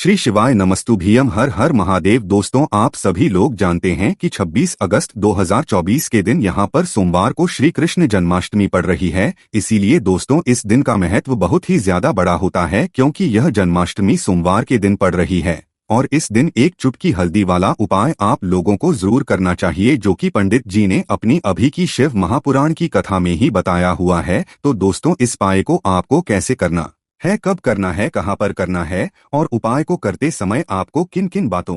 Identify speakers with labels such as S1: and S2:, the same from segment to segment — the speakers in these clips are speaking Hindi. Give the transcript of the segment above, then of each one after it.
S1: श्री शिवाय नमस्तुभ्यम। हर हर महादेव। दोस्तों, आप सभी लोग जानते हैं कि 26 अगस्त 2024 के दिन यहाँ पर सोमवार को श्री कृष्ण जन्माष्टमी पड़ रही है। इसीलिए दोस्तों, इस दिन का महत्व बहुत ही ज्यादा बड़ा होता है क्योंकि यह जन्माष्टमी सोमवार के दिन पड़ रही है। और इस दिन एक चुटकी हल्दी वाला उपाय आप लोगों को जरूर करना चाहिए, जो कि पंडित जी ने अपनी अभी की शिव महापुराण की कथा में ही बताया हुआ है। तो दोस्तों, इस उपाय को आपको कैसे करना है, कब करना है, कहाँ पर करना है और उपाय को करते समय आपको किन किन बातों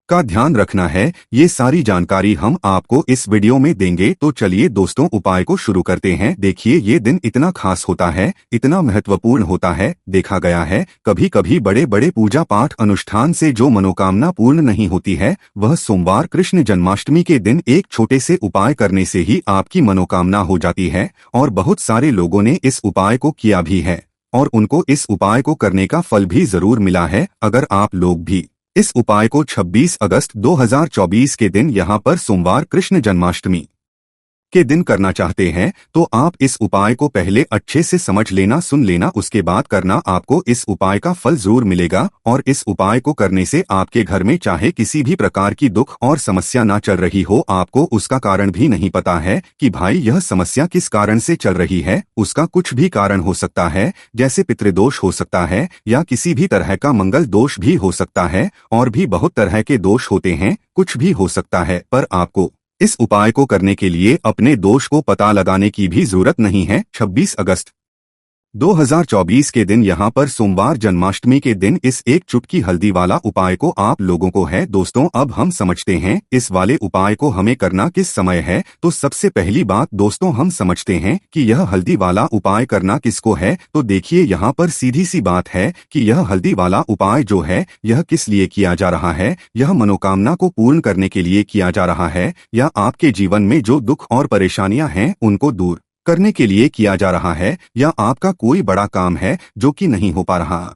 S1: का ध्यान रखना है, ये सारी जानकारी हम आपको इस वीडियो में देंगे। तो चलिए दोस्तों, उपाय को शुरू करते हैं। देखिए, ये दिन इतना खास होता है, इतना महत्वपूर्ण होता है। देखा गया है कभी कभी बड़े बड़े पूजा पाठ अनुष्ठान से जो मनोकामना पूर्ण नहीं होती है, वह सोमवार कृष्ण जन्माष्टमी के दिन एक छोटे से उपाय करने से ही आपकी मनोकामना हो जाती है। और बहुत सारे लोगों ने इस उपाय को किया भी है और उनको इस उपाय को करने का फल भी जरूर मिला है। अगर आप लोग भी इस उपाय को 26 अगस्त 2024 के दिन यहाँ पर सोमवार कृष्ण जन्माष्टमी के दिन करना चाहते हैं, तो आप इस उपाय को पहले अच्छे से समझ लेना, सुन लेना, उसके बाद करना। आपको इस उपाय का फल जरूर मिलेगा। और इस उपाय को करने से आपके घर में चाहे किसी भी प्रकार की दुख और समस्या ना चल रही हो, आपको उसका कारण भी नहीं पता है कि भाई यह समस्या किस कारण से चल रही है, उसका कुछ भी कारण हो सकता है, जैसे पितृदोष हो सकता है या किसी भी तरह का मंगल दोष भी हो सकता है, और भी बहुत तरह के दोष होते हैं, कुछ भी हो सकता है। पर आपको इस उपाय को करने के लिए अपने दोष को पता लगाने की भी जरूरत नहीं है। 26 अगस्त 2024 के दिन यहाँ पर सोमवार जन्माष्टमी के दिन इस एक चुटकी हल्दी वाला उपाय को आप लोगों को है। दोस्तों, अब हम समझते हैं इस वाले उपाय को हमें करना किस समय है। तो सबसे पहली बात दोस्तों, हम समझते हैं कि यह हल्दी वाला उपाय करना किसको है। तो देखिए, यहाँ पर सीधी सी बात है कि यह हल्दी वाला उपाय जो है, यह किस लिए किया जा रहा है। यह मनोकामना को पूर्ण करने के लिए किया जा रहा है, या आपके जीवन में जो दुख और परेशानियां हैं उनको दूर करने के लिए किया जा रहा है, या आपका कोई बड़ा काम है जो कि नहीं हो पा रहा,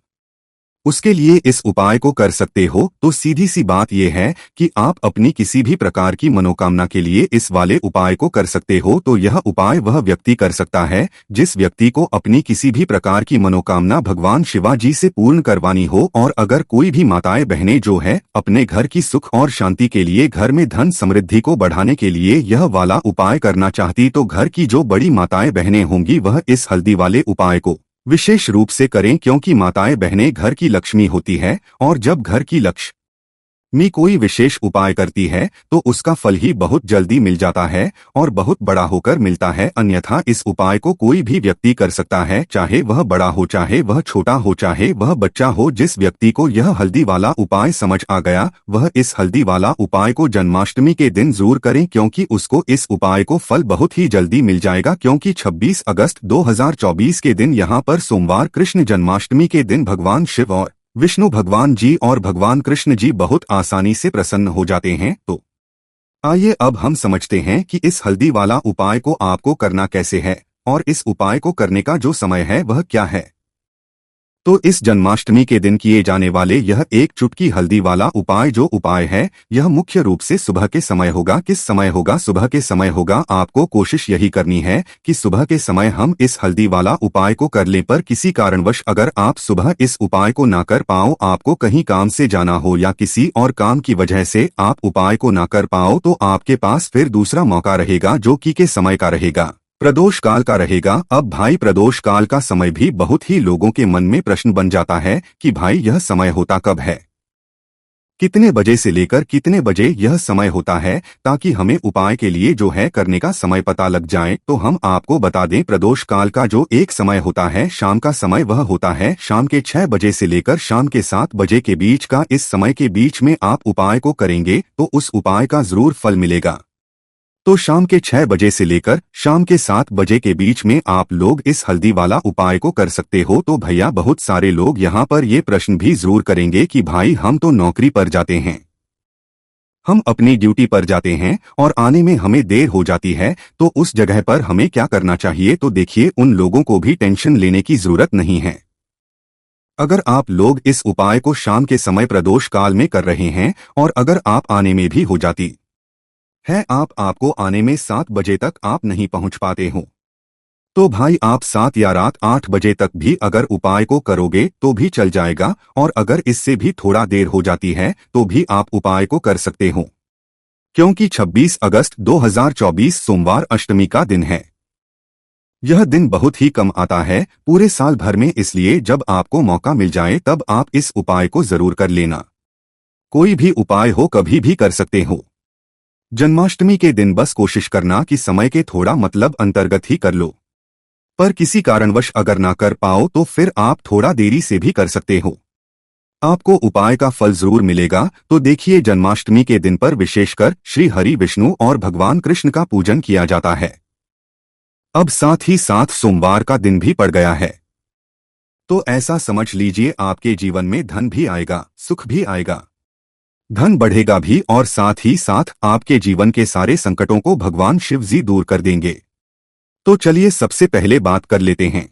S1: उसके लिए इस उपाय को कर सकते हो। तो सीधी सी बात यह है कि आप अपनी किसी भी प्रकार की मनोकामना के लिए इस वाले उपाय को कर सकते हो। तो यह उपाय वह व्यक्ति कर सकता है जिस व्यक्ति को अपनी किसी भी प्रकार की मनोकामना भगवान शिवा जी से पूर्ण करवानी हो। और अगर कोई भी माताएं बहनें जो है अपने घर की सुख और शांति के लिए, घर में धन समृद्धि को बढ़ाने के लिए यह वाला उपाय करना चाहती, तो घर की जो बड़ी माताएं बहनें होंगी वह इस हल्दी वाले उपाय को विशेष रूप से करें, क्योंकि माताएं बहनें घर की लक्ष्मी होती है। और जब घर की लक्ष्मी कोई विशेष उपाय करती है तो उसका फल ही बहुत जल्दी मिल जाता है और बहुत बड़ा होकर मिलता है। अन्यथा इस उपाय को कोई भी व्यक्ति कर सकता है, चाहे वह बड़ा हो, चाहे वह छोटा हो, चाहे वह बच्चा हो। जिस व्यक्ति को यह हल्दी वाला उपाय समझ आ गया, वह इस हल्दी वाला उपाय को जन्माष्टमी के दिन जरूर करें, क्योंकि उसको इस उपाय को फल बहुत ही जल्दी मिल जाएगा। क्योंकि 26 अगस्त 2024 के दिन यहाँ पर सोमवार कृष्ण जन्माष्टमी के दिन भगवान शिव और विष्णु भगवान जी और भगवान कृष्ण जी बहुत आसानी से प्रसन्न हो जाते हैं। तो आइए अब हम समझते हैं कि इस हल्दी वाला उपाय को आपको करना कैसे है और इस उपाय को करने का जो समय है वह क्या है। तो इस जन्माष्टमी के दिन किए जाने वाले यह एक चुटकी हल्दी वाला उपाय जो उपाय है, यह मुख्य रूप से सुबह के समय होगा। किस समय होगा? सुबह के समय होगा। आपको कोशिश यही करनी है कि सुबह के समय हम इस हल्दी वाला उपाय को कर लें। पर किसी कारणवश अगर आप सुबह इस उपाय को ना कर पाओ, आपको कहीं काम से जाना हो या किसी और काम की वजह से आप उपाय को ना कर पाओ, तो आपके पास फिर दूसरा मौका रहेगा जो कि के समय का रहेगा, प्रदोष काल का रहेगा। अब भाई, प्रदोष काल का समय भी बहुत ही लोगों के मन में प्रश्न बन जाता है कि भाई यह समय होता कब है, कितने बजे से लेकर कितने बजे यह समय होता है, ताकि हमें उपाय के लिए जो है करने का समय पता लग जाए। तो हम आपको बता दें, प्रदोष काल का जो एक समय होता है, शाम का समय, वह होता है शाम के 6 बजे से लेकर शाम के 7 बजे के बीच का। इस समय के बीच में आप उपाय को करेंगे तो उस उपाय का जरूर फल मिलेगा। तो शाम के 6 बजे से लेकर शाम के 7 बजे के बीच में आप लोग इस हल्दी वाला उपाय को कर सकते हो। तो भैया, बहुत सारे लोग यहाँ पर ये प्रश्न भी जरूर करेंगे कि भाई हम तो नौकरी पर जाते हैं, हम अपनी ड्यूटी पर जाते हैं और आने में हमें देर हो जाती है, तो उस जगह पर हमें क्या करना चाहिए। तो देखिए, उन लोगों को भी टेंशन लेने की जरूरत नहीं है। अगर आप लोग इस उपाय को शाम के समय प्रदोष काल में कर रहे हैं और अगर आप आने में भी हो जाती है, आपको आने में 7 बजे तक आप नहीं पहुंच पाते हो, तो भाई आप 7 या रात 8 बजे तक भी अगर उपाय को करोगे तो भी चल जाएगा, और अगर इससे भी थोड़ा देर हो जाती है तो भी आप उपाय को कर सकते हो, क्योंकि 26 अगस्त 2024 सोमवार अष्टमी का दिन है। यह दिन बहुत ही कम आता है पूरे साल भर में, इसलिए जब आपको मौका मिल जाए तब आप इस उपाय को जरूर कर लेना। कोई भी उपाय हो कभी भी कर सकते हो। जन्माष्टमी के दिन बस कोशिश करना कि समय के थोड़ा मतलब अंतर्गत ही कर लो, पर किसी कारणवश अगर ना कर पाओ तो फिर आप थोड़ा देरी से भी कर सकते हो। आपको उपाय का फल जरूर मिलेगा। तो देखिए, जन्माष्टमी के दिन पर विशेषकर श्री हरि विष्णु और भगवान कृष्ण का पूजन किया जाता है। अब साथ ही साथ सोमवार का दिन भी पड़ गया है, तो ऐसा समझ लीजिए आपके जीवन में धन भी आएगा, सुख भी आएगा, धन बढ़ेगा भी, और साथ ही साथ आपके जीवन के सारे संकटों को भगवान शिव जी दूर कर देंगे। तो चलिए सबसे पहले बात कर लेते हैं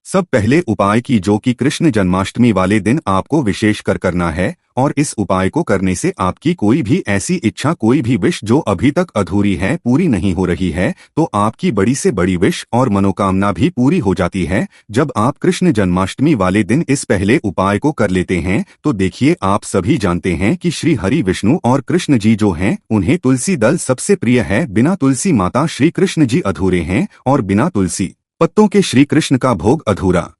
S1: सब पहले उपाय की, जो कि कृष्ण जन्माष्टमी वाले दिन आपको विशेष कर करना है। और इस उपाय को करने से आपकी कोई भी ऐसी इच्छा, कोई भी विश जो अभी तक अधूरी है, पूरी नहीं हो रही है, तो आपकी बड़ी से बड़ी विश और मनोकामना भी पूरी हो जाती है जब आप कृष्ण जन्माष्टमी वाले दिन इस पहले उपाय को कर लेते हैं। तो देखिए, आप सभी जानते हैं कि श्री हरि विष्णु और कृष्ण जी जो हैं उन्हें तुलसी दल सबसे प्रिय है। बिना तुलसी माता श्री कृष्ण जी अधूरे हैं, और बिना तुलसी पत्तों के श्री कृष्ण का भोग अधूरा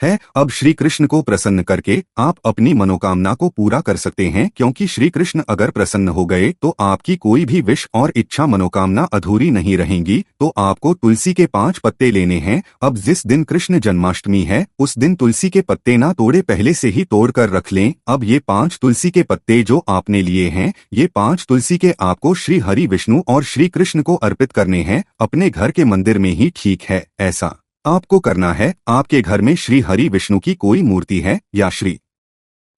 S1: है। अब श्री कृष्ण को प्रसन्न करके आप अपनी मनोकामना को पूरा कर सकते हैं, क्योंकि श्री कृष्ण अगर प्रसन्न हो गए तो आपकी कोई भी विश और इच्छा, मनोकामना अधूरी नहीं रहेंगी। तो आपको तुलसी के 5 पत्ते लेने हैं। अब जिस दिन कृष्ण जन्माष्टमी है उस दिन तुलसी के पत्ते ना तोड़े, पहले से ही तोड़ कर रख लें। अब ये 5 तुलसी के पत्ते जो आपने लिए हैं, ये 5 तुलसी के आपको श्री हरि विष्णु और श्री कृष्ण को अर्पित करने हैं, अपने घर के मंदिर में ही ठीक है। ऐसा आपको करना है। आपके घर में श्री हरि विष्णु की कोई मूर्ति है, या श्री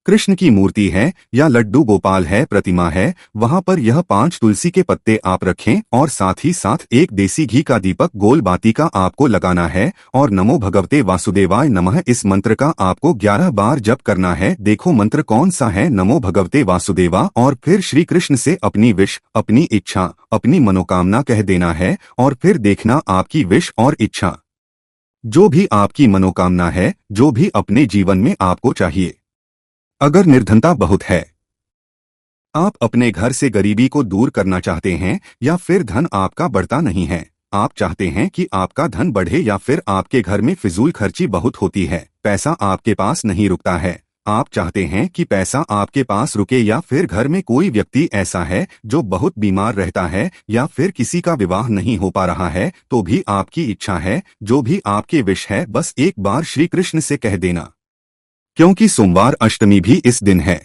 S1: कृष्ण की मूर्ति है, या लड्डू गोपाल है, प्रतिमा है, वहां पर यह 5 तुलसी के पत्ते आप रखें, और साथ ही साथ एक देसी घी का दीपक गोल बाती का आपको लगाना है, और नमो भगवते वासुदेवाय नमः इस मंत्र का आपको 11 बार जप करना है। देखो मंत्र कौन सा है, नमो भगवते वासुदेवा, और फिर श्री कृष्ण से अपनी विश, अपनी इच्छा, अपनी मनोकामना कह देना है, और फिर देखना आपकी विश और इच्छा, जो भी आपकी मनोकामना है, जो भी अपने जीवन में आपको चाहिए। अगर निर्धनता बहुत है, आप अपने घर से गरीबी को दूर करना चाहते हैं, या फिर धन आपका बढ़ता नहीं है, आप चाहते हैं कि आपका धन बढ़े, या फिर आपके घर में फिजूल खर्ची बहुत होती है, पैसा आपके पास नहीं रुकता है, आप चाहते हैं कि पैसा आपके पास रुके, या फिर घर में कोई व्यक्ति ऐसा है जो बहुत बीमार रहता है, या फिर किसी का विवाह नहीं हो पा रहा है, तो भी आपकी इच्छा है, जो भी आपके विश है, बस एक बार श्री कृष्ण से कह देना, क्योंकि सोमवार अष्टमी भी इस दिन है।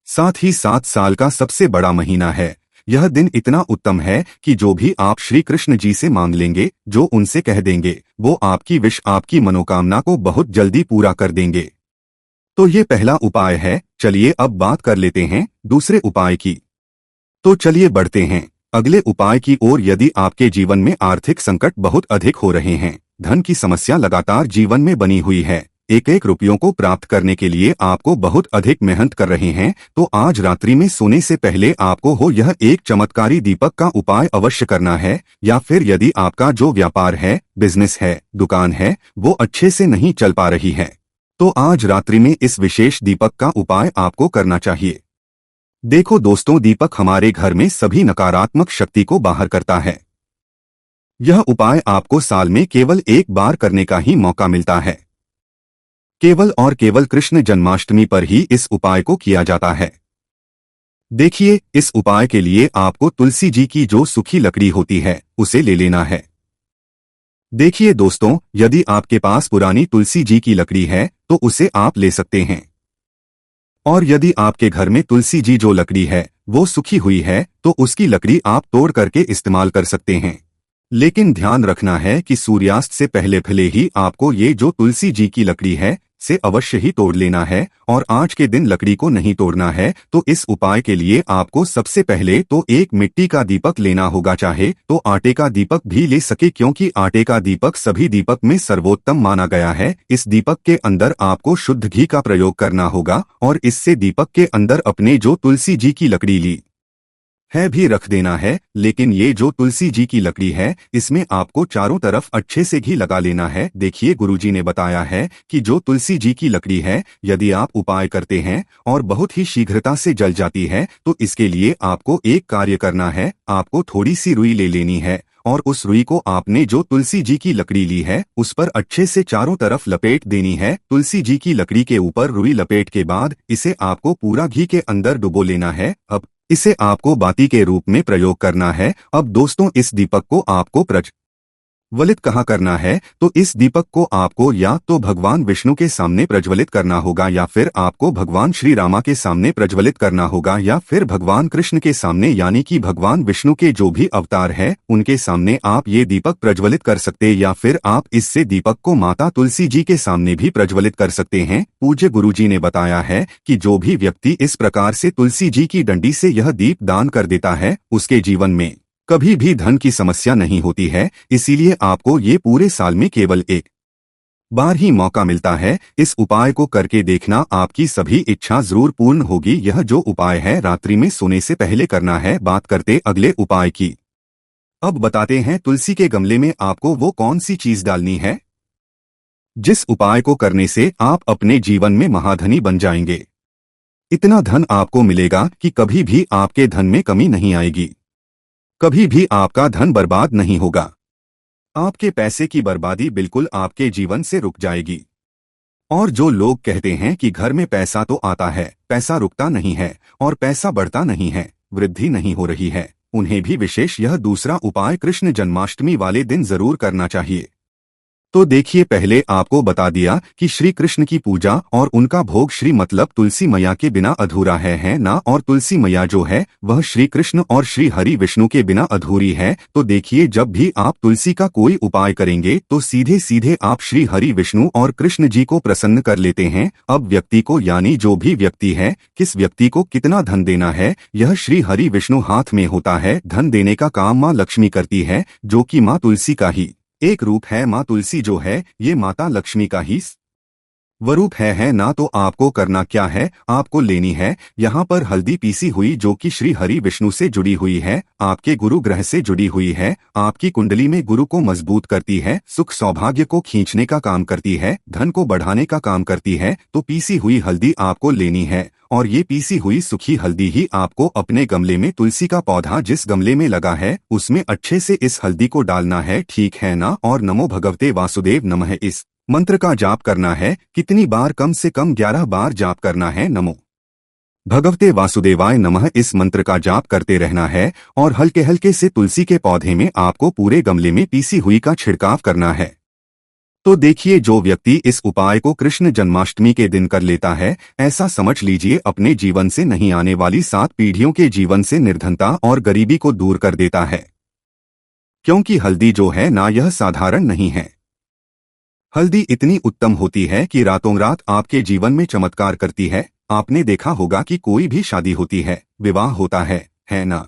S1: साथ ही 7 साल का सबसे बड़ा महीना है। यह दिन इतना उत्तम है कि जो भी आप श्री कृष्ण जी से मांग लेंगे, जो उनसे कह देंगे, वो आपकी विश, आपकी मनोकामना को बहुत जल्दी पूरा कर देंगे। तो ये पहला उपाय है। चलिए अब बात कर लेते हैं दूसरे उपाय की। तो चलिए बढ़ते हैं अगले उपाय की ओर। यदि आपके जीवन में आर्थिक संकट बहुत अधिक हो रहे हैं, धन की समस्या लगातार जीवन में बनी हुई है, एक एक रुपयों को प्राप्त करने के लिए आपको बहुत अधिक मेहनत कर रहे हैं, तो आज रात्रि में सोने से पहले आपको हो यह एक चमत्कारी दीपक का उपाय अवश्य करना है। या फिर यदि आपका जो व्यापार है, बिजनेस है, दुकान है, वो अच्छे से नहीं चल पा रही है, तो आज रात्रि में इस विशेष दीपक का उपाय आपको करना चाहिए। देखो दोस्तों, दीपक हमारे घर में सभी नकारात्मक शक्ति को बाहर करता है। यह उपाय आपको साल में केवल एक बार करने का ही मौका मिलता है। केवल और केवल कृष्ण जन्माष्टमी पर ही इस उपाय को किया जाता है। देखिए, इस उपाय के लिए आपको तुलसी जी की जो सूखी लकड़ी होती है उसे ले लेना है। देखिए दोस्तों, यदि आपके पास पुरानी तुलसी जी की लकड़ी है तो उसे आप ले सकते हैं, और यदि आपके घर में तुलसी जी जो लकड़ी है वो सूखी हुई है तो उसकी लकड़ी आप तोड़ करके इस्तेमाल कर सकते हैं। लेकिन ध्यान रखना है कि सूर्यास्त से पहले भले ही आपको ये जो तुलसी जी की लकड़ी है से अवश्य ही तोड़ लेना है, और आज के दिन लकड़ी को नहीं तोड़ना है। तो इस उपाय के लिए आपको सबसे पहले तो एक मिट्टी का दीपक लेना होगा, चाहे तो आटे का दीपक भी ले सके, क्योंकि आटे का दीपक सभी दीपक में सर्वोत्तम माना गया है। इस दीपक के अंदर आपको शुद्ध घी का प्रयोग करना होगा, और इससे दीपक के अंदर अपने जो तुलसी जी की लकड़ी ली है भी रख देना है। लेकिन ये जो तुलसी जी की लकड़ी है, इसमें आपको चारों तरफ अच्छे से घी लगा लेना है। देखिए गुरुजी ने बताया है कि जो तुलसी जी की लकड़ी है, यदि आप उपाय करते हैं और बहुत ही शीघ्रता से जल जाती है, तो इसके लिए आपको एक कार्य करना है। आपको थोड़ी सी रुई ले लेनी है और उस रुई को आपने जो तुलसी जी की लकड़ी ली है उस पर अच्छे से चारों तरफ लपेट देनी है। तुलसी जी की लकड़ी के ऊपर रुई लपेट के बाद इसे आपको पूरा घी के अंदर डुबो लेना है। अब इसे आपको बाती के रूप में प्रयोग करना है। अब दोस्तों, इस दीपक को आपको प्रज्वलित कहाँ करना है, तो इस दीपक को आपको या तो भगवान विष्णु के सामने प्रज्वलित करना होगा, या फिर आपको भगवान श्री रामा के सामने प्रज्वलित करना होगा, या फिर भगवान कृष्ण के सामने, यानी कि भगवान विष्णु के जो भी अवतार है उनके सामने आप ये दीपक प्रज्वलित कर सकते, या फिर आप इससे दीपक को माता तुलसी जी के सामने भी प्रज्वलित कर सकते हैं। पूज्य गुरुजी ने बताया है कि जो भी व्यक्ति इस प्रकार से तुलसी जी की डंडी से यह दीप दान कर देता है, उसके जीवन में कभी भी धन की समस्या नहीं होती है। इसीलिए आपको ये पूरे साल में केवल एक बार ही मौका मिलता है। इस उपाय को करके देखना, आपकी सभी इच्छा जरूर पूर्ण होगी। यह जो उपाय है रात्रि में सोने से पहले करना है। बात करते अगले उपाय की। अब बताते हैं तुलसी के गमले में आपको वो कौन सी चीज डालनी है जिस उपाय को करने से आप अपने जीवन में महाधनी बन जाएंगे। इतना धन आपको मिलेगा कि कभी भी आपके धन में कमी नहीं आएगी, कभी भी आपका धन बर्बाद नहीं होगा। आपके पैसे की बर्बादी बिल्कुल आपके जीवन से रुक जाएगी। और जो लोग कहते हैं कि घर में पैसा तो आता है, पैसा रुकता नहीं है और पैसा बढ़ता नहीं है, वृद्धि नहीं हो रही है, उन्हें भी विशेष यह दूसरा उपाय कृष्ण जन्माष्टमी वाले दिन जरूर करना चाहिए। तो देखिए, पहले आपको बता दिया कि श्री कृष्ण की पूजा और उनका भोग श्री मतलब तुलसी मैया के बिना अधूरा है ना, और तुलसी मैया जो है वह श्री कृष्ण और श्री हरि विष्णु के बिना अधूरी है। तो देखिए, जब भी आप तुलसी का कोई उपाय करेंगे तो सीधे सीधे आप श्री हरि विष्णु और कृष्ण जी को प्रसन्न कर लेते हैं। अब व्यक्ति को, यानी जो भी व्यक्ति है, किस व्यक्ति को कितना धन देना है, यह श्री हरि विष्णु हाथ में होता है। धन देने का काम माँ लक्ष्मी करती है, जो कि माँ तुलसी का ही एक रूप है। माँ तुलसी जो है ये माता लक्ष्मी का ही स्वरूप है ना। तो आपको करना क्या है, आपको लेनी है यहाँ पर हल्दी पीसी हुई, जो कि श्री हरि विष्णु से जुड़ी हुई है, आपके गुरु ग्रह से जुड़ी हुई है, आपकी कुंडली में गुरु को मजबूत करती है, सुख सौभाग्य को खींचने का काम करती है, धन को बढ़ाने का काम करती है। तो पीसी हुई हल्दी आपको लेनी है और ये पीसी हुई सूखी हल्दी ही आपको अपने गमले में, तुलसी का पौधा जिस गमले में लगा है उसमें अच्छे से इस हल्दी को डालना है, ठीक है ना। और नमो भगवते वासुदेव नमः इस मंत्र का जाप करना है। कितनी बार, कम से कम 11 बार जाप करना है। नमो भगवते वासुदेवाय नमः इस मंत्र का जाप करते रहना है और हल्के हल्के से तुलसी के पौधे में आपको पूरे गमले में पीसी हुई का छिड़काव करना है। तो देखिए, जो व्यक्ति इस उपाय को कृष्ण जन्माष्टमी के दिन कर लेता है, ऐसा समझ लीजिए अपने जीवन से नहीं आने वाली 7 पीढ़ियों के जीवन से निर्धनता और गरीबी को दूर कर देता है। क्योंकि हल्दी जो है ना, यह साधारण नहीं है। हल्दी इतनी उत्तम होती है कि रातों रात आपके जीवन में चमत्कार करती है। आपने देखा होगा कि कोई भी शादी होती है, विवाह होता है ना,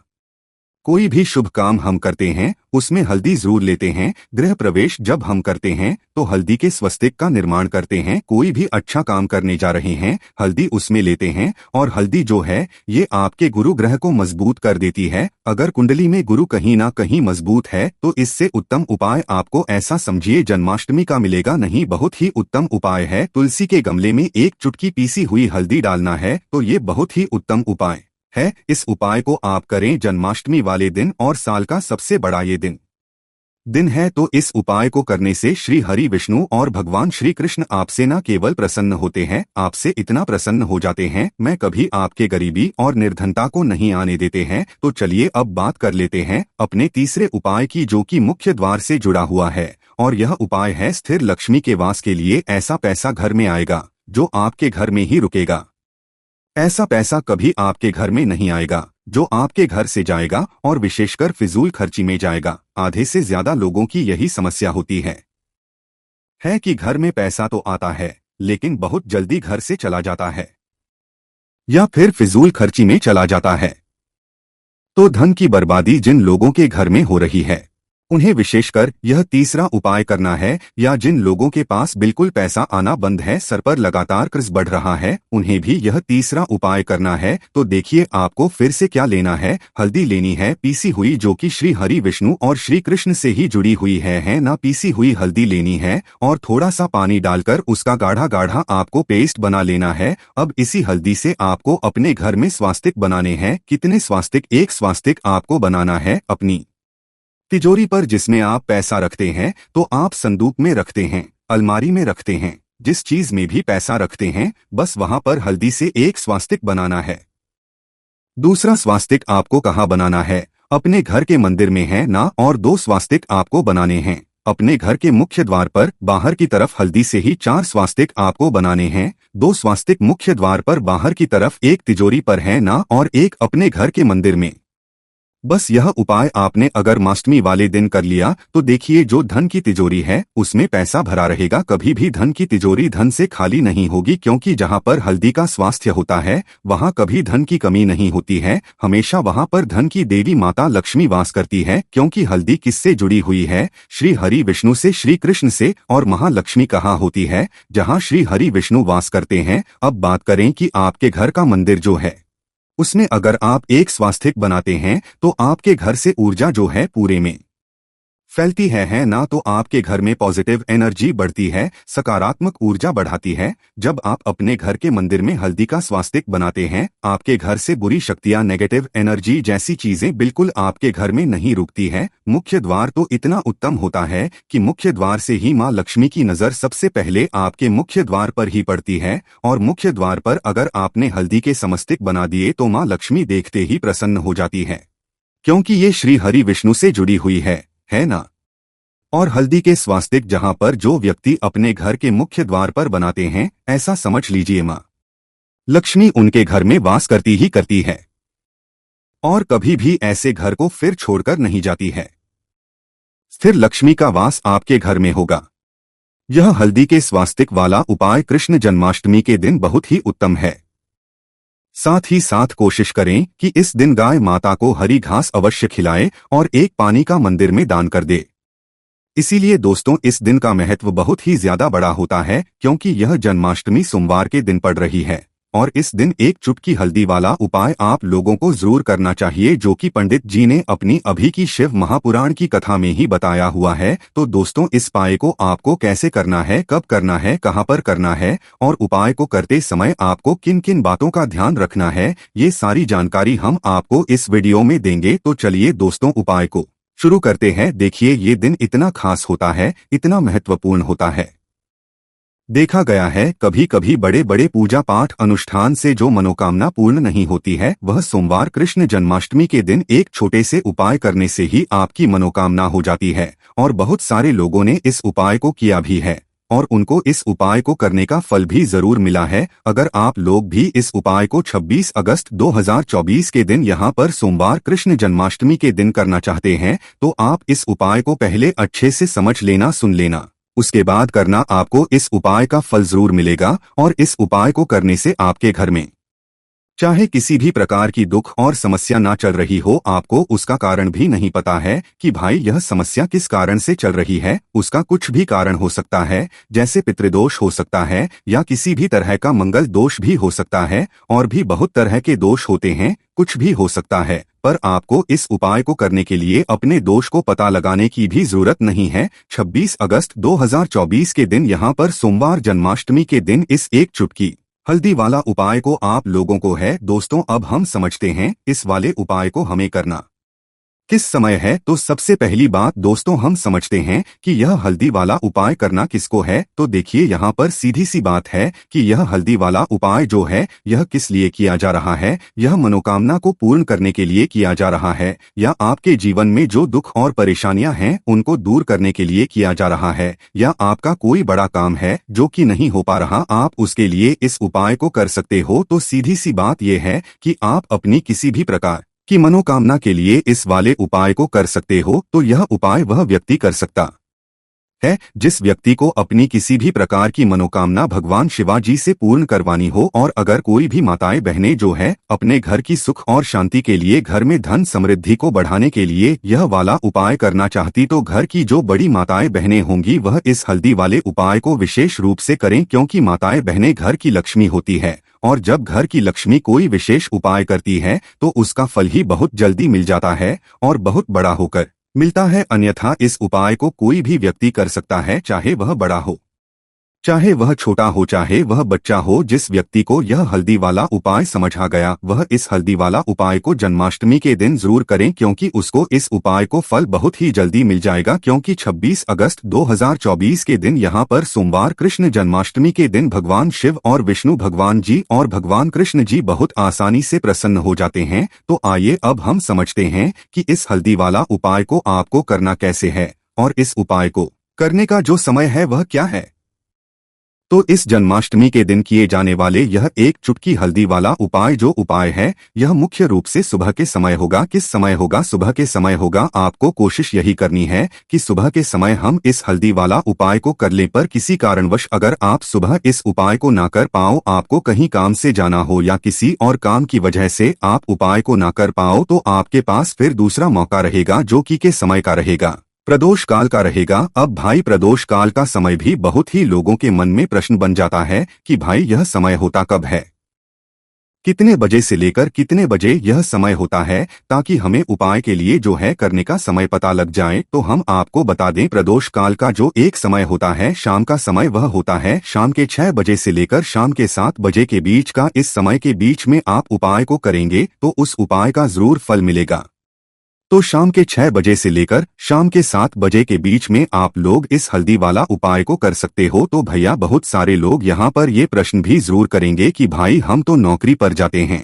S1: कोई भी शुभ काम हम करते हैं उसमें हल्दी जरूर लेते हैं। गृह प्रवेश जब हम करते हैं तो हल्दी के स्वस्तिक का निर्माण करते हैं। कोई भी अच्छा काम करने जा रहे हैं, हल्दी उसमें लेते हैं। और हल्दी जो है ये आपके गुरु ग्रह को मजबूत कर देती है। अगर कुंडली में गुरु कहीं ना कहीं मजबूत है तो इससे उत्तम उपाय आपको, ऐसा समझिए, जन्माष्टमी का मिलेगा नहीं। बहुत ही उत्तम उपाय है। तुलसी के गमले में एक चुटकी पीसी हुई हल्दी डालना है, तो ये बहुत ही उत्तम उपाय है। इस उपाय को आप करें जन्माष्टमी वाले दिन, और साल का सबसे बड़ा ये दिन है। तो इस उपाय को करने से श्री हरि विष्णु और भगवान श्री कृष्ण आपसे न केवल प्रसन्न होते हैं, आपसे इतना प्रसन्न हो जाते हैं, मैं कभी आपके गरीबी और निर्धनता को नहीं आने देते हैं। तो चलिए अब बात कर लेते हैं अपने तीसरे उपाय की, जो कि मुख्य द्वार से जुड़ा हुआ है। और यह उपाय है स्थिर लक्ष्मी के वास के लिए। ऐसा पैसा घर में आएगा जो आपके घर में ही रुकेगा। ऐसा पैसा कभी आपके घर में नहीं आएगा जो आपके घर से जाएगा और विशेषकर फिजूल खर्ची में जाएगा। आधे से ज्यादा लोगों की यही समस्या होती है कि घर में पैसा तो आता है लेकिन बहुत जल्दी घर से चला जाता है या फिर फिजूल खर्ची में चला जाता है। तो धन की बर्बादी जिन लोगों के घर में हो रही है, उन्हें विशेषकर यह तीसरा उपाय करना है, या जिन लोगों के पास बिल्कुल पैसा आना बंद है, सर पर लगातार कर्ज बढ़ रहा है, उन्हें भी यह तीसरा उपाय करना है। तो देखिए आपको फिर से क्या लेना है। हल्दी लेनी है पीसी हुई, जो कि श्री हरि विष्णु और श्री कृष्ण से ही जुड़ी हुई है ना। पीसी हुई हल्दी लेनी है और थोड़ा सा पानी डालकर उसका गाढ़ा गाढ़ा आपको पेस्ट बना लेना है। अब इसी हल्दी से आपको अपने घर में स्वास्तिक बनाने हैं। कितने स्वास्तिक? एक स्वास्तिक आपको बनाना है अपनी तिजोरी पर, जिसमें आप पैसा रखते हैं। तो आप संदूक में रखते हैं, अलमारी में रखते हैं, जिस चीज में भी पैसा रखते हैं, बस वहां पर हल्दी से एक स्वास्तिक बनाना है। दूसरा स्वास्तिक आपको कहाँ बनाना है? अपने घर के मंदिर में है ना। और 2 स्वास्तिक आपको बनाने हैं अपने घर के मुख्य द्वार पर। बाहर की तरफ हल्दी से ही 4 स्वास्तिक आपको बनाने हैं। 2 स्वास्तिक मुख्य द्वार पर बाहर की तरफ, एक तिजोरी पर है ना, और एक अपने घर के मंदिर में। बस यह उपाय आपने अगर माष्टमी वाले दिन कर लिया तो देखिए जो धन की तिजोरी है उसमें पैसा भरा रहेगा। कभी भी धन की तिजोरी धन से खाली नहीं होगी, क्योंकि जहाँ पर हल्दी का स्वास्थ्य होता है वहाँ कभी धन की कमी नहीं होती है। हमेशा वहाँ पर धन की देवी माता लक्ष्मी वास करती है, क्योंकि हल्दी किससे जुड़ी हुई है? श्री हरि विष्णु से, श्री कृष्ण से। और महालक्ष्मी कहाँ होती है? जहाँ श्री हरि विष्णु वास करते हैं। अब बात करें कि आपके घर का मंदिर जो है उसमें अगर आप एक स्वास्तिक बनाते हैं तो आपके घर से ऊर्जा जो है पूरे में फैलती है ना। तो आपके घर में पॉजिटिव एनर्जी बढ़ती है, सकारात्मक ऊर्जा बढ़ाती है। जब आप अपने घर के मंदिर में हल्दी का स्वास्तिक बनाते हैं, आपके घर से बुरी शक्तियां, नेगेटिव एनर्जी जैसी चीजें बिल्कुल आपके घर में नहीं रुकती है। मुख्य द्वार तो इतना उत्तम होता है कि मुख्य द्वार से ही माँ लक्ष्मी की नजर सबसे पहले आपके मुख्य द्वार पर ही पड़ती है। और मुख्य द्वार पर अगर आपने हल्दी के समस्तिक बना दिए तो माँ लक्ष्मी देखते ही प्रसन्न हो जाती है, क्योंकि ये श्री हरि विष्णु से जुड़ी हुई है ना। और हल्दी के स्वास्तिक जहां पर जो व्यक्ति अपने घर के मुख्य द्वार पर बनाते हैं, ऐसा समझ लीजिए मां लक्ष्मी उनके घर में वास करती ही करती है और कभी भी ऐसे घर को फिर छोड़कर नहीं जाती है। स्थिर लक्ष्मी का वास आपके घर में होगा। यह हल्दी के स्वास्तिक वाला उपाय कृष्ण जन्माष्टमी के दिन बहुत ही उत्तम है। साथ ही साथ कोशिश करें कि इस दिन गाय माता को हरी घास अवश्य खिलाएं और एक पानी का मंदिर में दान कर दे। इसीलिए दोस्तों इस दिन का महत्व बहुत ही ज्यादा बड़ा होता है, क्योंकि यह जन्माष्टमी सोमवार के दिन पड़ रही है। और इस दिन एक चुटकी हल्दी वाला उपाय आप लोगों को जरूर करना चाहिए, जो कि पंडित जी ने अपनी अभी की शिव महापुराण की कथा में ही बताया हुआ है। तो दोस्तों इस उपाय को आपको कैसे करना है, कब करना है, कहां पर करना है, और उपाय को करते समय आपको किन किन बातों का ध्यान रखना है, ये सारी जानकारी हम आपको इस वीडियो में देंगे। तो चलिए दोस्तों उपाय को शुरू करते हैं। देखिए ये दिन इतना खास होता है, इतना महत्वपूर्ण होता है। देखा गया है कभी कभी बड़े बड़े पूजा पाठ अनुष्ठान से जो मनोकामना पूर्ण नहीं होती है, वह सोमवार कृष्ण जन्माष्टमी के दिन एक छोटे से उपाय करने से ही आपकी मनोकामना हो जाती है। और बहुत सारे लोगों ने इस उपाय को किया भी है और उनको इस उपाय को करने का फल भी जरूर मिला है। अगर आप लोग भी इस उपाय को 26 अगस्त 2024 के दिन यहाँ पर सोमवार कृष्ण जन्माष्टमी के दिन करना चाहते हैं, तो आप इस उपाय को पहले अच्छे से समझ लेना, सुन लेना, उसके बाद करना। आपको इस उपाय का फल जरूर मिलेगा। और इस उपाय को करने से आपके घर में चाहे किसी भी प्रकार की दुख और समस्या ना चल रही हो, आपको उसका कारण भी नहीं पता है कि भाई यह समस्या किस कारण से चल रही है, उसका कुछ भी कारण हो सकता है, जैसे पितृदोष हो सकता है या किसी भी तरह का मंगल दोष भी हो सकता है, और भी बहुत तरह के दोष होते हैं, कुछ भी हो सकता है। पर आपको इस उपाय को करने के लिए अपने दोष को पता लगाने की भी जरूरत नहीं है। 26 अगस्त 2024 के दिन यहाँ पर सोमवार जन्माष्टमी के दिन इस एक चुटकी हल्दी वाला उपाय को आप लोगों को है। दोस्तों अब हम समझते हैं इस वाले उपाय को हमें करना किस समय है। तो सबसे पहली बात दोस्तों हम समझते हैं कि यह हल्दी वाला उपाय करना किसको है। तो देखिए यहाँ पर सीधी सी बात है कि यह हल्दी वाला उपाय जो है यह किस लिए किया जा रहा है। यह मनोकामना को पूर्ण करने के लिए किया जा रहा है, या आपके जीवन में जो दुख और परेशानियां हैं उनको दूर करने के लिए किया जा रहा है, या आपका कोई बड़ा काम है जो कि नहीं हो पा रहा, आप उसके लिए इस उपाय को कर सकते हो। तो सीधी सी बात यह है कि आप अपनी किसी भी प्रकार की मनोकामना के लिए इस वाले उपाय को कर सकते हो। तो यह उपाय वह व्यक्ति कर सकता है। जिस व्यक्ति को अपनी किसी भी प्रकार की मनोकामना भगवान शिवाजी से पूर्ण करवानी हो, और अगर कोई भी माताएं बहनें जो है अपने घर की सुख और शांति के लिए, घर में धन समृद्धि को बढ़ाने के लिए यह वाला उपाय करना चाहती, तो घर की जो बड़ी माताएं बहनें होंगी वह इस हल्दी वाले उपाय को विशेष रूप से करें, क्योंकि माताएं बहनें घर की लक्ष्मी होती है, और जब घर की लक्ष्मी कोई विशेष उपाय करती है तो उसका फल ही बहुत जल्दी मिल जाता है और बहुत बड़ा होकर मिलता है। अन्यथा इस उपाय को कोई भी व्यक्ति कर सकता है, चाहे वह बड़ा हो, चाहे वह छोटा हो, चाहे वह बच्चा हो। जिस व्यक्ति को यह हल्दी वाला उपाय समझ आ गया वह इस हल्दी वाला उपाय को जन्माष्टमी के दिन जरूर करें, क्योंकि उसको इस उपाय को फल बहुत ही जल्दी मिल जाएगा। क्योंकि 26 अगस्त 2024 के दिन यहाँ पर सोमवार कृष्ण जन्माष्टमी के दिन भगवान शिव और विष्णु भगवान जी और भगवान कृष्ण जी बहुत आसानी से प्रसन्न हो जाते हैं। तो आइए अब हम समझते हैं कि इस हल्दी वाला उपाय को आपको करना कैसे है, और इस उपाय को करने का जो समय है वह क्या है। तो इस जन्माष्टमी के दिन किए जाने वाले यह एक चुटकी हल्दी वाला उपाय, जो उपाय है यह मुख्य रूप से सुबह के समय होगा। किस समय होगा? सुबह के समय होगा। आपको कोशिश यही करनी है कि सुबह के समय हम इस हल्दी वाला उपाय को कर लें, पर किसी कारणवश अगर आप सुबह इस उपाय को ना कर पाओ, आपको कहीं काम से जाना हो या किसी और काम की वजह से आप उपाय को ना कर पाओ, तो आपके पास फिर दूसरा मौका रहेगा, जो कि के समय का रहेगा, प्रदोष काल का रहेगा। अब भाई प्रदोष काल का समय भी बहुत ही लोगों के मन में प्रश्न बन जाता है कि भाई यह समय होता कब है, कितने बजे से लेकर कितने बजे यह समय होता है, ताकि हमें उपाय के लिए जो है करने का समय पता लग जाए। तो हम आपको बता दें, प्रदोष काल का जो एक समय होता है शाम का समय, वह होता है शाम के 6 बजे से लेकर शाम के 7 बजे के बीच का। इस समय के बीच में आप उपाय को करेंगे तो उस उपाय का जरूर फल मिलेगा। तो शाम के 6 बजे से लेकर शाम के 7 बजे के बीच में आप लोग इस हल्दी वाला उपाय को कर सकते हो। तो भैया बहुत सारे लोग यहाँ पर ये प्रश्न भी जरूर करेंगे कि भाई हम तो नौकरी पर जाते हैं,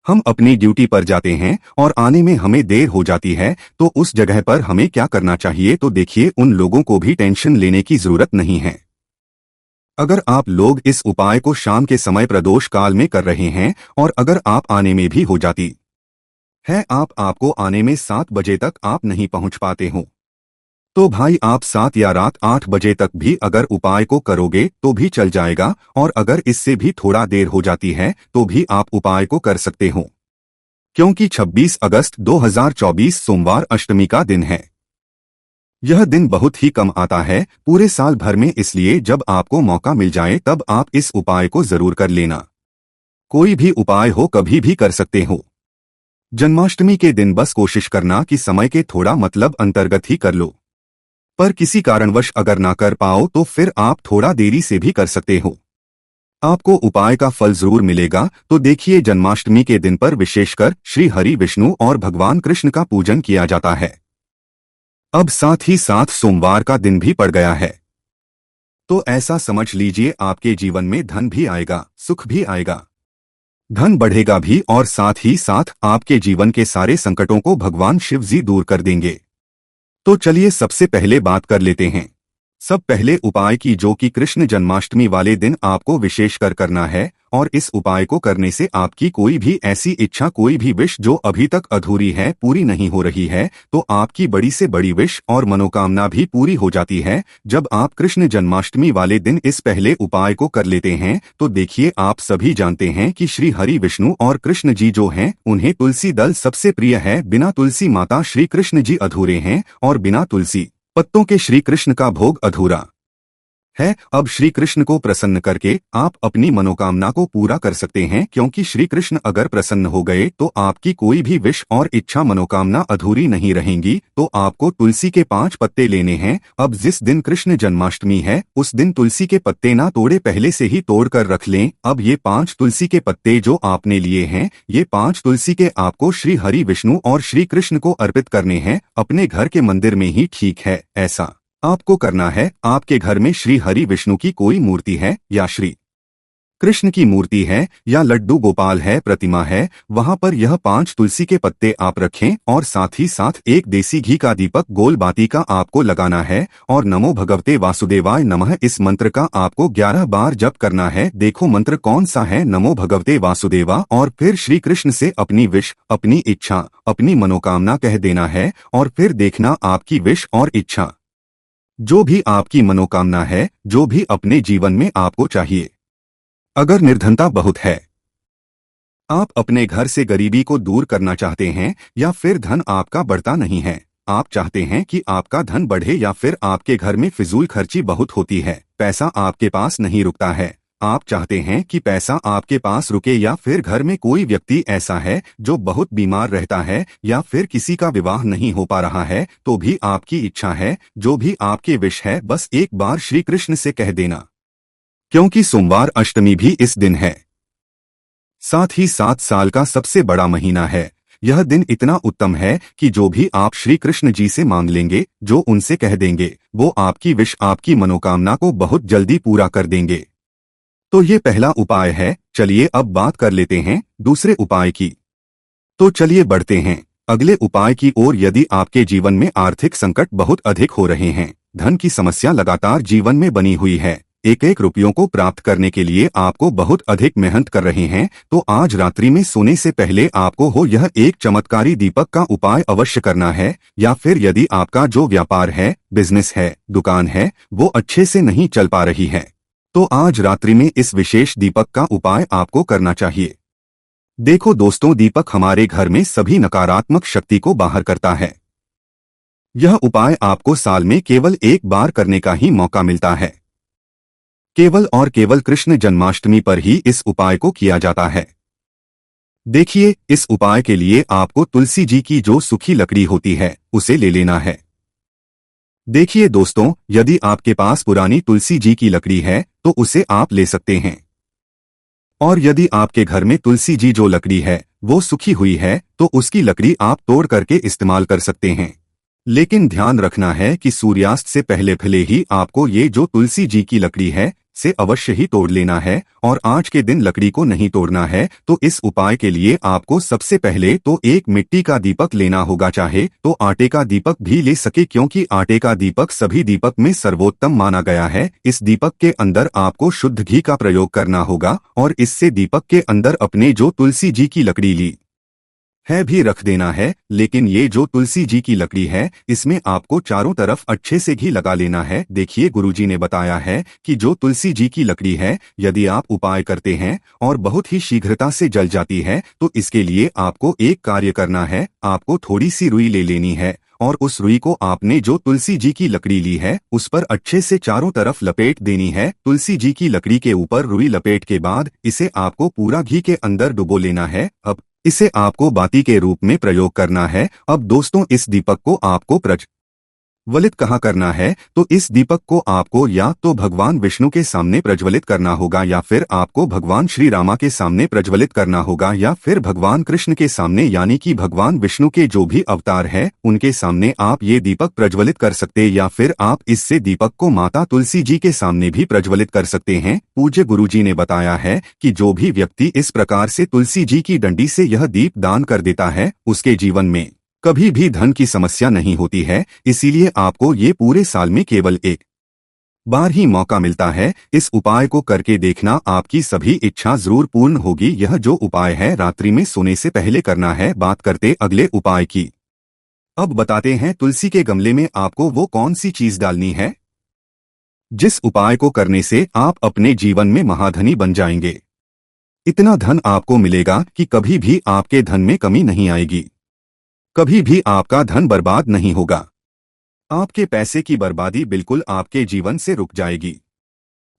S1: हम अपनी ड्यूटी पर जाते हैं और आने में हमें देर हो जाती है, तो उस जगह पर हमें क्या करना चाहिए। तो देखिए, उन लोगों को भी टेंशन लेने की जरूरत नहीं है। अगर आप लोग इस उपाय को शाम के समय प्रदोष काल में कर रहे हैं, और अगर आप आने में भी हो जाती है, आपको आने में 7 बजे तक आप नहीं पहुंच पाते हो, तो भाई आप 7 या रात 8 बजे तक भी अगर उपाय को करोगे तो भी चल जाएगा। और अगर इससे भी थोड़ा देर हो जाती है तो भी आप उपाय को कर सकते हो, क्योंकि 26 अगस्त 2024 सोमवार अष्टमी का दिन है। यह दिन बहुत ही कम आता है पूरे साल भर में, इसलिए जब आपको मौका मिल जाए तब आप इस उपाय को जरूर कर लेना। कोई भी उपाय हो कभी भी कर सकते हो। जन्माष्टमी के दिन बस कोशिश करना कि समय के थोड़ा मतलब अंतर्गत ही कर लो, पर किसी कारणवश अगर ना कर पाओ तो फिर आप थोड़ा देरी से भी कर सकते हो, आपको उपाय का फल जरूर मिलेगा। तो देखिए, जन्माष्टमी के दिन पर विशेषकर श्री हरि विष्णु और भगवान कृष्ण का पूजन किया जाता है। अब साथ ही साथ सोमवार का दिन भी पड़ गया है, तो ऐसा समझ लीजिए आपके जीवन में धन भी आएगा, सुख भी आएगा, धन बढ़ेगा भी, और साथ ही साथ आपके जीवन के सारे संकटों को भगवान शिव जी दूर कर देंगे। तो चलिए सबसे पहले बात कर लेते हैं सब पहले उपाय की, जो कि कृष्ण जन्माष्टमी वाले दिन आपको विशेषकर करना है। और इस उपाय को करने से आपकी कोई भी ऐसी इच्छा, कोई भी विश जो अभी तक अधूरी है, पूरी नहीं हो रही है, तो आपकी बड़ी से बड़ी विश और मनोकामना भी पूरी हो जाती है जब आप कृष्ण जन्माष्टमी वाले दिन इस पहले उपाय को कर लेते हैं। तो देखिए, आप सभी जानते हैं कि श्री हरि विष्णु और कृष्ण जी जो हैं उन्हें तुलसी दल सबसे प्रिय है। बिना तुलसी माता श्री कृष्ण जी अधूरे हैं, और बिना तुलसी पत्तों के श्री कृष्ण का भोग अधूरा है। अब श्री कृष्ण को प्रसन्न करके आप अपनी मनोकामना को पूरा कर सकते हैं, क्योंकि श्री कृष्ण अगर प्रसन्न हो गए तो आपकी कोई भी विश और इच्छा मनोकामना अधूरी नहीं रहेंगी। तो आपको तुलसी के 5 पत्ते लेने हैं। अब जिस दिन कृष्ण जन्माष्टमी है उस दिन तुलसी के पत्ते ना तोड़े, पहले से ही तोड़ कर रख लें। अब ये 5 तुलसी के पत्ते जो आपने लिए हैं, ये 5 तुलसी के आपको श्री हरि विष्णु और श्री कृष्ण को अर्पित करने हैं, अपने घर के मंदिर में ही ठीक है। ऐसा आपको करना है। आपके घर में श्री हरि विष्णु की कोई मूर्ति है, या श्री कृष्ण की मूर्ति है, या लड्डू गोपाल है, प्रतिमा है, वहां पर यह 5 तुलसी के पत्ते आप रखें, और साथ ही साथ एक देसी घी का दीपक गोल बाती का आपको लगाना है, और नमो भगवते वासुदेवाय नमः इस मंत्र का आपको 11 बार जप करना है। देखो मंत्र कौन सा है, नमो भगवते वासुदेवा, और फिर श्री कृष्ण से अपनी विश, अपनी इच्छा, अपनी मनोकामना कह देना है, और फिर देखना आपकी विश और इच्छा जो भी आपकी मनोकामना है, जो भी अपने जीवन में आपको चाहिए। अगर निर्धनता बहुत है, आप अपने घर से गरीबी को दूर करना चाहते हैं, या फिर धन आपका बढ़ता नहीं है, आप चाहते हैं कि आपका धन बढ़े, या फिर आपके घर में फिजूल खर्ची बहुत होती है, पैसा आपके पास नहीं रुकता है, आप चाहते हैं कि पैसा आपके पास रुके, या फिर घर में कोई व्यक्ति ऐसा है जो बहुत बीमार रहता है, या फिर किसी का विवाह नहीं हो पा रहा है, तो भी आपकी इच्छा है, जो भी आपके विश है, बस एक बार श्री कृष्ण से कह देना। क्योंकि सोमवार अष्टमी भी इस दिन है, साथ ही 7 साल का सबसे बड़ा महीना है। यह दिन इतना उत्तम है कि जो भी आप श्री कृष्ण जी से मांग लेंगे, जो उनसे कह देंगे, वो आपकी विश, आपकी मनोकामना को बहुत जल्दी पूरा कर देंगे। तो ये पहला उपाय है। चलिए अब बात कर लेते हैं दूसरे उपाय की। तो चलिए बढ़ते हैं अगले उपाय की ओर। यदि आपके जीवन में आर्थिक संकट बहुत अधिक हो रहे हैं, धन की समस्या लगातार जीवन में बनी हुई है, एक एक रुपयों को प्राप्त करने के लिए आपको बहुत अधिक मेहनत कर रहे हैं, तो आज रात्रि में सोने से पहले आपको हो यह एक चमत्कारी दीपक का उपाय अवश्य करना है। या फिर यदि आपका जो व्यापार है, बिजनेस है, दुकान है, वो अच्छे से नहीं चल पा रही है, तो आज रात्रि में इस विशेष दीपक का उपाय आपको करना चाहिए। देखो दोस्तों, दीपक हमारे घर में सभी नकारात्मक शक्ति को बाहर करता है। यह उपाय आपको साल में केवल एक बार करने का ही मौका मिलता है। केवल और केवल कृष्ण जन्माष्टमी पर ही इस उपाय को किया जाता है। देखिए, इस उपाय के लिए आपको तुलसी जी की जो सूखी लकड़ी होती है, उसे ले लेना है। देखिए दोस्तों, यदि आपके पास पुरानी तुलसी जी की लकड़ी है, तो उसे आप ले सकते हैं। और यदि आपके घर में तुलसी जी जो लकड़ी है वो सूखी हुई है, तो उसकी लकड़ी आप तोड़ करके इस्तेमाल कर सकते हैं। लेकिन ध्यान रखना है कि सूर्यास्त से पहले भले ही आपको ये जो तुलसी जी की लकड़ी है से अवश्य ही तोड़ लेना है, और आज के दिन लकड़ी को नहीं तोड़ना है। तो इस उपाय के लिए आपको सबसे पहले तो एक मिट्टी का दीपक लेना होगा, चाहे तो आटे का दीपक भी ले सके, क्योंकि आटे का दीपक सभी दीपक में सर्वोत्तम माना गया है। इस दीपक के अंदर आपको शुद्ध घी का प्रयोग करना होगा, और इससे दीपक के अंदर अपने जो तुलसी जी की लकड़ी ली है भी रख देना है। लेकिन ये जो तुलसी जी की लकड़ी है, इसमें आपको चारों तरफ अच्छे से घी लगा लेना है। देखिए, गुरुजी ने बताया है कि जो तुलसी जी की लकड़ी है, यदि आप उपाय करते हैं और बहुत ही शीघ्रता से जल जाती है, तो इसके लिए आपको एक कार्य करना है। आपको थोड़ी सी रुई ले लेनी है, और उस रुई को आपने जो तुलसी जी की लकड़ी ली है उस पर अच्छे से चारों तरफ लपेट देनी है। तुलसी जी की लकड़ी के ऊपर रुई लपेट के बाद इसे आपको पूरा घी के अंदर डुबो लेना है। अब इसे आपको बाती के रूप में प्रयोग करना है। अब दोस्तों, इस दीपक को आपको प्रज्वलित कहाँ करना है, तो इस दीपक को आपको या तो भगवान विष्णु के सामने प्रज्वलित करना होगा, या फिर आपको भगवान श्री रामा के सामने प्रज्वलित करना होगा, या फिर भगवान कृष्ण के सामने, यानी कि भगवान विष्णु के जो भी अवतार है उनके सामने आप ये दीपक प्रज्वलित कर सकते, या फिर आप इससे दीपक को माता तुलसी जी के सामने भी प्रज्वलित कर सकते हैं। पूज्य गुरुजी ने बताया है कि जो भी व्यक्ति इस प्रकार से तुलसी जी की डंडी से यह दीप दान कर देता है, उसके जीवन में कभी भी धन की समस्या नहीं होती है। इसीलिए आपको ये पूरे साल में केवल एक बार ही मौका मिलता है। इस उपाय को करके देखना, आपकी सभी इच्छा जरूर पूर्ण होगी। यह जो उपाय है रात्रि में सोने से पहले करना है। बात करते अगले उपाय की। अब बताते हैं तुलसी के गमले में आपको वो कौन सी चीज डालनी है जिस उपाय को करने से आप अपने जीवन में महाधनी बन जाएंगे। इतना धन आपको मिलेगा कि कभी भी आपके धन में कमी नहीं आएगी, कभी भी आपका धन बर्बाद नहीं होगा। आपके पैसे की बर्बादी बिल्कुल आपके जीवन से रुक जाएगी।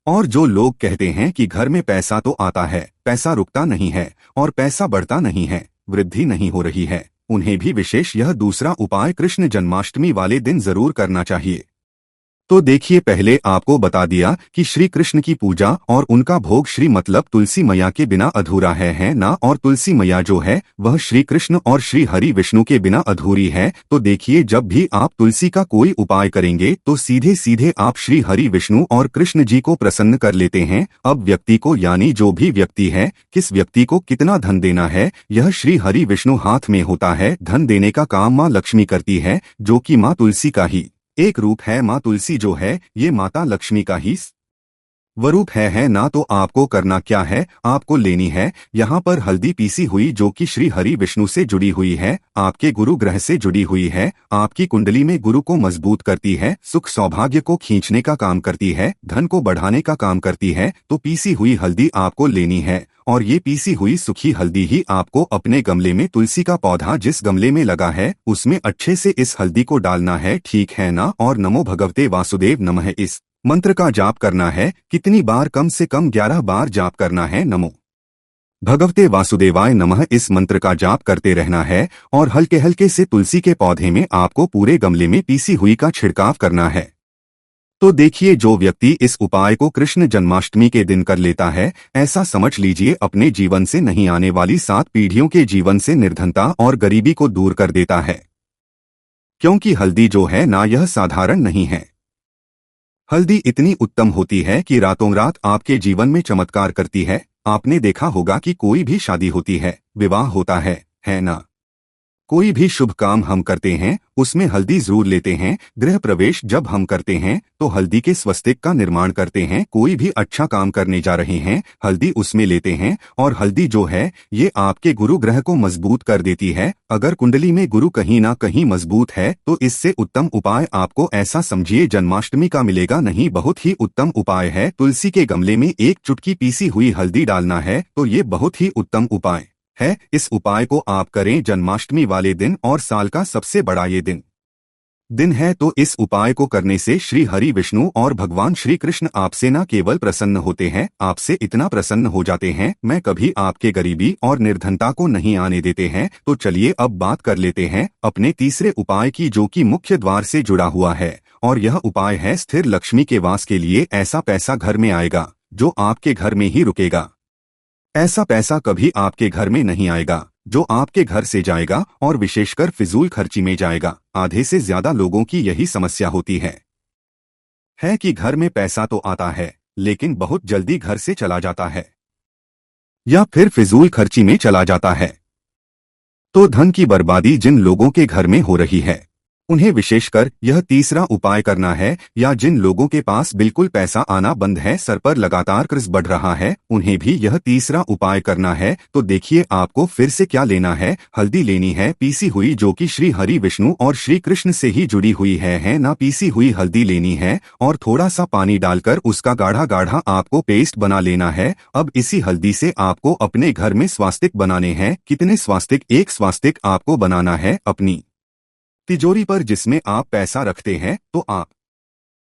S1: और जो लोग कहते हैं कि घर में पैसा तो आता है, पैसा रुकता नहीं है और पैसा बढ़ता नहीं है, वृद्धि नहीं हो रही है, उन्हें भी विशेष यह दूसरा उपाय कृष्ण जन्माष्टमी वाले दिन जरूर करना चाहिए। तो देखिए, पहले आपको बता दिया कि श्री कृष्ण की पूजा और उनका भोग श्री मतलब तुलसी मैया के बिना अधूरा है ना, और तुलसी मैया जो है वह श्री कृष्ण और श्री हरि विष्णु के बिना अधूरी है। तो देखिए, जब भी आप तुलसी का कोई उपाय करेंगे तो सीधे सीधे आप श्री हरि विष्णु और कृष्ण जी को प्रसन्न कर लेते हैं। अब व्यक्ति को, यानी जो भी व्यक्ति है, किस व्यक्ति को कितना धन देना है, यह श्री हरि विष्णु हाथ में होता है। धन देने का काम माँ लक्ष्मी करती है, जो कि माँ तुलसी का ही एक रूप है। माँ तुलसी जो है ये माता लक्ष्मी का ही वरूप है ना। तो आपको करना क्या है, आपको लेनी है यहाँ पर हल्दी पीसी हुई जो कि श्री हरि विष्णु से जुड़ी हुई है, आपके गुरु ग्रह से जुड़ी हुई है, आपकी कुंडली में गुरु को मजबूत करती है, सुख सौभाग्य को खींचने का काम करती है, धन को बढ़ाने का काम करती है। तो पीसी हुई हल्दी आपको लेनी है और ये पीसी हुई सूखी हल्दी ही आपको अपने गमले में, तुलसी का पौधा जिस गमले में लगा है उसमें अच्छे से इस हल्दी को डालना है, ठीक है ना। और नमो भगवते वासुदेव नमः इस मंत्र का जाप करना है। कितनी बार, कम से कम 11 बार जाप करना है। नमो भगवते वासुदेवाय नमः इस मंत्र का जाप करते रहना है और हल्के हल्के से तुलसी के पौधे में आपको पूरे गमले में पीसी हुई का छिड़काव करना है। तो देखिए, जो व्यक्ति इस उपाय को कृष्ण जन्माष्टमी के दिन कर लेता है, ऐसा समझ लीजिए अपने जीवन से नहीं आने वाली 7 पीढ़ियों के जीवन से निर्धनता और गरीबी को दूर कर देता है। क्योंकि हल्दी जो है ना, यह साधारण नहीं है। हल्दी इतनी उत्तम होती है कि रातों रात आपके जीवन में चमत्कार करती है। आपने देखा होगा कि कोई भी शादी होती है, विवाह होता है ना। कोई भी शुभ काम हम करते हैं उसमें हल्दी जरूर लेते हैं। गृह प्रवेश जब हम करते हैं तो हल्दी के स्वस्तिक का निर्माण करते हैं। कोई भी अच्छा काम करने जा रहे हैं, हल्दी उसमें लेते हैं। और हल्दी जो है ये आपके गुरु ग्रह को मजबूत कर देती है। अगर कुंडली में गुरु कहीं ना कहीं मजबूत है तो इससे उत्तम उपाय आपको ऐसा समझिए जन्माष्टमी का मिलेगा नहीं। बहुत ही उत्तम उपाय है। तुलसी के गमले में 1 चुटकी पीसी हुई हल्दी डालना है तो ये बहुत ही उत्तम उपाय है। इस उपाय को आप करें जन्माष्टमी वाले दिन और साल का सबसे बड़ा ये दिन है। तो इस उपाय को करने से श्री हरि विष्णु और भगवान श्री कृष्ण आपसे न केवल प्रसन्न होते हैं, आपसे इतना प्रसन्न हो जाते हैं, मैं कभी आपके गरीबी और निर्धनता को नहीं आने देते हैं। तो चलिए अब बात कर लेते हैं अपने तीसरे उपाय की, जो कि मुख्य द्वार से जुड़ा हुआ है। और यह उपाय है स्थिर लक्ष्मी के वास के लिए। ऐसा पैसा घर में आएगा जो आपके घर में ही रुकेगा। ऐसा पैसा कभी आपके घर में नहीं आएगा जो आपके घर से जाएगा और विशेषकर फिजूल खर्ची में जाएगा। आधे से ज्यादा लोगों की यही समस्या होती है कि घर में पैसा तो आता है लेकिन बहुत जल्दी घर से चला जाता है या फिर फिजूल खर्ची में चला जाता है। तो धन की बर्बादी जिन लोगों के घर में हो रही है उन्हें विशेषकर यह तीसरा उपाय करना है। या जिन लोगों के पास बिल्कुल पैसा आना बंद है, सर पर लगातार कर्ज बढ़ रहा है, उन्हें भी यह तीसरा उपाय करना है। तो देखिए आपको फिर से क्या लेना है, हल्दी लेनी है पीसी हुई जो कि श्री हरि विष्णु और श्री कृष्ण से ही जुड़ी हुई है ना। पीसी हुई हल्दी लेनी है और थोड़ा सा पानी डालकर उसका गाढ़ा गाढ़ा आपको पेस्ट बना लेना है। अब इसी हल्दी से आपको अपने घर में स्वास्तिक बनाने हैं। कितने स्वास्तिक? 1 स्वास्तिक आपको बनाना है अपनी तिजोरी पर जिसमें आप पैसा रखते हैं। तो आप